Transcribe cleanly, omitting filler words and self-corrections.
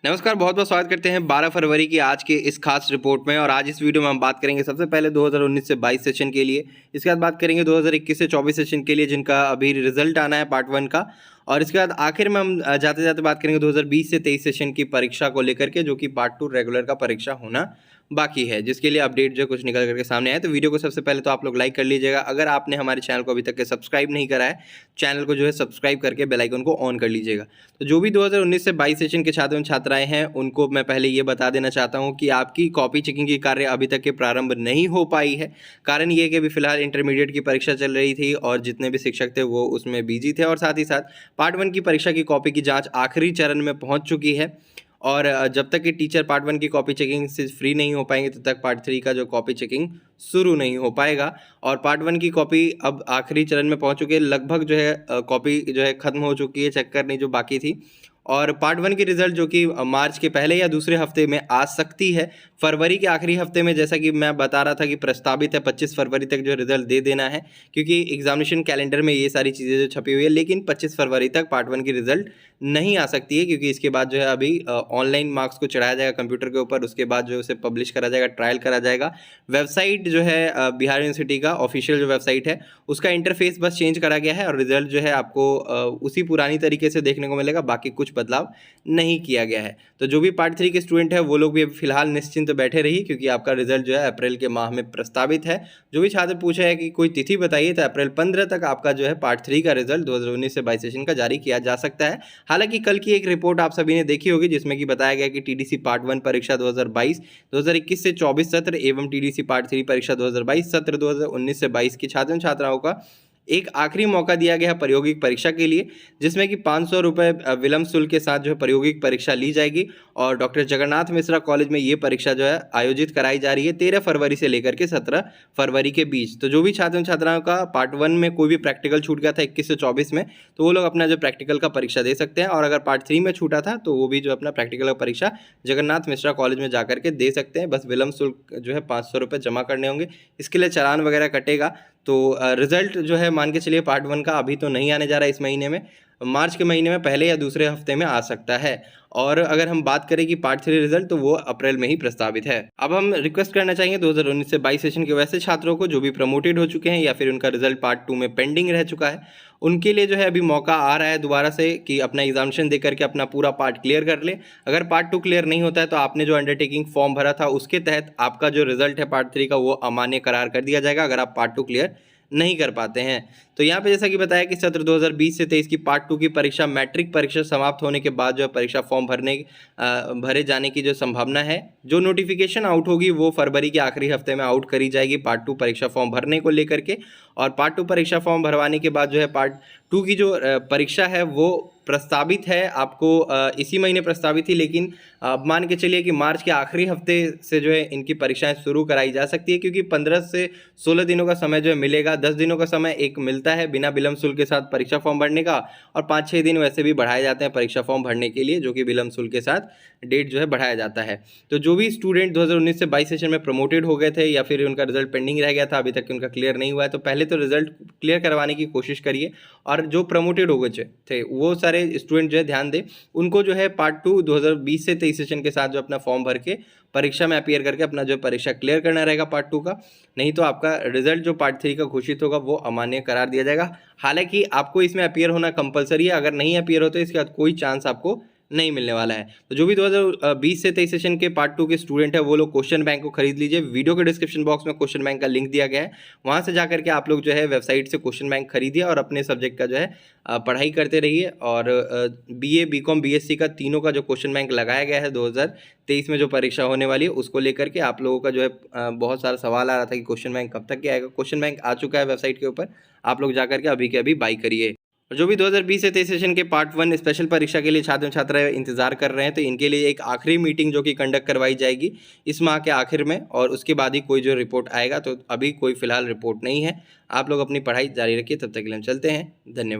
नमस्कार, बहुत बहुत स्वागत करते हैं 12 फरवरी की आज के इस खास रिपोर्ट में। और आज इस वीडियो में हम बात करेंगे सबसे पहले 2019 से 22 सेशन के लिए। इसके बाद बात करेंगे 2021 से 24 सेशन के लिए जिनका अभी रिजल्ट आना है पार्ट 1 का। और इसके बाद आखिर में हम जाते जाते बात करेंगे 2020 से 23 सेशन की परीक्षा को लेकर के, जो कि पार्ट 2 रेगुलर का परीक्षा होना बाकी है, जिसके लिए अपडेट जो कुछ निकल करके सामने आए। तो वीडियो को सबसे पहले तो आप लोग लाइक कर लीजिएगा। अगर आपने हमारे चैनल को अभी तक के सब्सक्राइब नहीं करा है, चैनल को जो है सब्सक्राइब करके बेल आइकन को ऑन कर लीजिएगा। तो जो भी 2019 से 22 सेशन के छात्र एवं छात्राएं हैं, उनको मैं पहले ये बता देना चाहता हूं कि आपकी कॉपी चेकिंग की कार्य अभी तक के प्रारंभ नहीं हो पाई है। कारण ये कि अभी फिलहाल इंटरमीडिएट की परीक्षा चल रही थी और जितने भी शिक्षक थे वो उसमें बिजी थे, और साथ ही साथ पार्ट 1 की परीक्षा की कॉपी की जाँच आखिरी चरण में पहुँच चुकी है। और जब तक कि टीचर पार्ट 1 की कॉपी चेकिंग से फ्री नहीं हो पाएंगे, तब तक पार्ट 3 का जो कॉपी चेकिंग शुरू नहीं हो पाएगा। और पार्ट 1 की कॉपी अब आखिरी चरण में पहुंच चुकी है, लगभग जो है कॉपी जो है ख़त्म हो चुकी है, चेक करनी जो बाकी थी। और पार्ट 1 की रिज़ल्ट जो कि मार्च के पहले या दूसरे हफ्ते में आ सकती है। फरवरी के आखिरी हफ्ते में, जैसा कि मैं बता रहा था कि प्रस्तावित है 25 फरवरी तक जो रिज़ल्ट दे देना है, क्योंकि एग्जामिनेशन कैलेंडर में ये सारी चीज़ें जो छपी हुई है। लेकिन 25 फरवरी तक पार्ट 1 की रिज़ल्ट नहीं आ सकती है, क्योंकि इसके बाद जो है अभी ऑनलाइन मार्क्स को चढ़ाया जाएगा कंप्यूटर के ऊपर। उसके बाद जो उसे पब्लिश करा जाएगा, ट्रायल करा जाएगा। वेबसाइट जो है बिहार यूनिवर्सिटी का ऑफिशियल जो वेबसाइट है, उसका इंटरफेस बस चेंज करा गया है और रिज़ल्ट जो है आपको उसी पुरानी तरीके से देखने को मिलेगा। बाकी कुछ बदलाव नहीं किया गया है। तो जो भी पार्ट 3 के स्टूडेंट है वो लोग भी फिलहाल निश्चिंत बैठे रहिए, क्योंकि आपका रिजल्ट जो है अप्रैल के माह में प्रस्तावित है। जो भी छात्र पूछे है कि कोई तिथि बताइए, तो अप्रैल 15 तक आपका जो है पार्ट 3 का रिजल्ट 2019 से 22 सेशन का जारी किया जा सकता है। हालांकि कल की एक रिपोर्ट आप सभी ने देखी होगी, जिसमें कि बताया गया कि टीडीसी पार्ट 1 परीक्षा 2022 2021 से 24 सत्र एवं टीडीसी पार्ट 3 परीक्षा 2022 सत्र 2019 से 22 की छात्र छात्राओं का एक आखिरी मौका दिया गया है प्रायोगिक परीक्षा के लिए, जिसमें कि 500 रुपये विलम्ब शुल्क के साथ जो है प्रायोगिक परीक्षा ली जाएगी। और डॉक्टर जगन्नाथ मिश्रा कॉलेज में ये परीक्षा जो है आयोजित कराई जा रही है 13 फरवरी से लेकर के 17 फरवरी के बीच। तो जो भी छात्र छात्राओं का पार्ट 1 में कोई भी प्रैक्टिकल छूट गया था 21 से 24 में, तो वो लोग अपना जो प्रैक्टिकल का परीक्षा दे सकते हैं। और अगर पार्ट 3 में छूटा था, तो वो भी जो अपना प्रैक्टिकल का परीक्षा जगन्नाथ मिश्रा कॉलेज में जाकर के दे सकते हैं। बस विलम्ब शुल्क जो है 500 रुपये जमा करने होंगे, इसके लिए चालान वगैरह कटेगा। तो रिज़ल्ट जो है मान के चलिए पार्ट 1 का अभी तो नहीं आने जा रहा है इस महीने में, मार्च के महीने में पहले या दूसरे हफ्ते में आ सकता है। और अगर हम बात करें कि पार्ट 3 रिजल्ट, तो वो अप्रैल में ही प्रस्तावित है। अब हम रिक्वेस्ट करना चाहेंगे 2019 से 22 सेशन के वैसे छात्रों को जो भी प्रमोटेड हो चुके हैं या फिर उनका रिजल्ट पार्ट 2 में पेंडिंग रह चुका है, उनके लिए जो है अभी मौका आ रहा है दोबारा से कि अपना एग्जामिनेशन दे करके अपना पूरा पार्ट क्लियर कर ले। अगर पार्ट 2 क्लियर नहीं होता है, तो आपने जो अंडरटेकिंग फॉर्म भरा था उसके तहत आपका जो रिजल्ट है पार्ट 3 का, वो अमान्य करार कर दिया जाएगा अगर आप पार्ट 2 क्लियर नहीं कर पाते हैं। तो यहाँ पे जैसा कि बताया कि सत्र 2020 से 23 की पार्ट 2 की परीक्षा मैट्रिक परीक्षा समाप्त होने के बाद जो है परीक्षा फॉर्म भरे जाने की जो संभावना है, जो नोटिफिकेशन आउट होगी वो फरवरी के आखिरी हफ्ते में आउट करी जाएगी पार्ट 2 परीक्षा फॉर्म भरने को लेकर के। और पार्ट 2 परीक्षा फॉर्म भरवाने के बाद जो है पार्ट 2 की जो परीक्षा है वो प्रस्तावित है आपको इसी महीने प्रस्तावित थी, लेकिन अब मान के चलिए कि मार्च के आखिरी हफ्ते से जो है इनकी परीक्षाएं शुरू कराई जा सकती है, क्योंकि 15 से 16 दिनों का समय जो है मिलेगा। 10 दिनों का समय एक मिलता है बिना विलम्ब शुल्क के साथ परीक्षा फॉर्म भरने का, और 5-6 दिन वैसे भी बढ़ाए जाते हैं परीक्षा फॉर्म भरने के लिए, जो कि विलम्ब शुल्क के साथ डेट जो है बढ़ाया जाता है। तो जो भी स्टूडेंट 2019 से 22 सेशन में प्रमोटेड हो गए थे या फिर उनका रिजल्ट पेंडिंग रह गया था, अभी तक उनका क्लियर नहीं हुआ है, तो पहले तो रिजल्ट क्लियर करवाने की कोशिश करिए। और जो प्रमोटेड हो गए थे वो सारे स्टूडेंट जो है ध्यान दें, उनको जो है पार्ट 2 2020 से 23 सेशन के साथ जो अपना फॉर्म भर के परीक्षा में अपीयर करके अपना जो परीक्षा क्लियर करना रहेगा पार्ट 2 का। नहीं तो आपका रिजल्ट जो पार्ट 3 का घोषित होगा वो अमान्य करार दिया जाएगा। हालांकि आपको इसमें अपीयर होना कंपलसरी है, अगर नहीं अपीयर होते इसके बाद कोई चांस आपको नहीं मिलने वाला है। तो जो भी 2020 से 23 सेशन के पार्ट 2 के स्टूडेंट है वो लोग क्वेश्चन बैंक को खरीद लीजिए। वीडियो के डिस्क्रिप्शन बॉक्स में क्वेश्चन बैंक का लिंक दिया गया है, वहां से जाकर के आप लोग जो है वेबसाइट से क्वेश्चन बैंक खरीदिए और अपने सब्जेक्ट का जो है पढ़ाई करते रहिए। और बीए बीकॉम बीएससी का तीनों का जो क्वेश्चन बैंक लगाया गया है 2023 में जो परीक्षा होने वाली है, उसको लेकर के आप लोगों का जो है बहुत सारा सवाल आ रहा था कि क्वेश्चन बैंक कब तक के आएगा। क्वेश्चन बैंक आ चुका है वेबसाइट के ऊपर, आप लोग जाकर के अभी के अभी बाई करिए। और जो भी 2020 से 23 सेशन के पार्ट 1 स्पेशल परीक्षा के लिए छात्र छात्राएं इंतजार कर रहे हैं, तो इनके लिए एक आखिरी मीटिंग जो कि कंडक्ट करवाई जाएगी इस माह के आखिर में, और उसके बाद ही कोई जो रिपोर्ट आएगा। तो अभी कोई फिलहाल रिपोर्ट नहीं है। आप लोग अपनी पढ़ाई जारी रखिए, तब तक के लिए हम चलते हैं। धन्यवाद।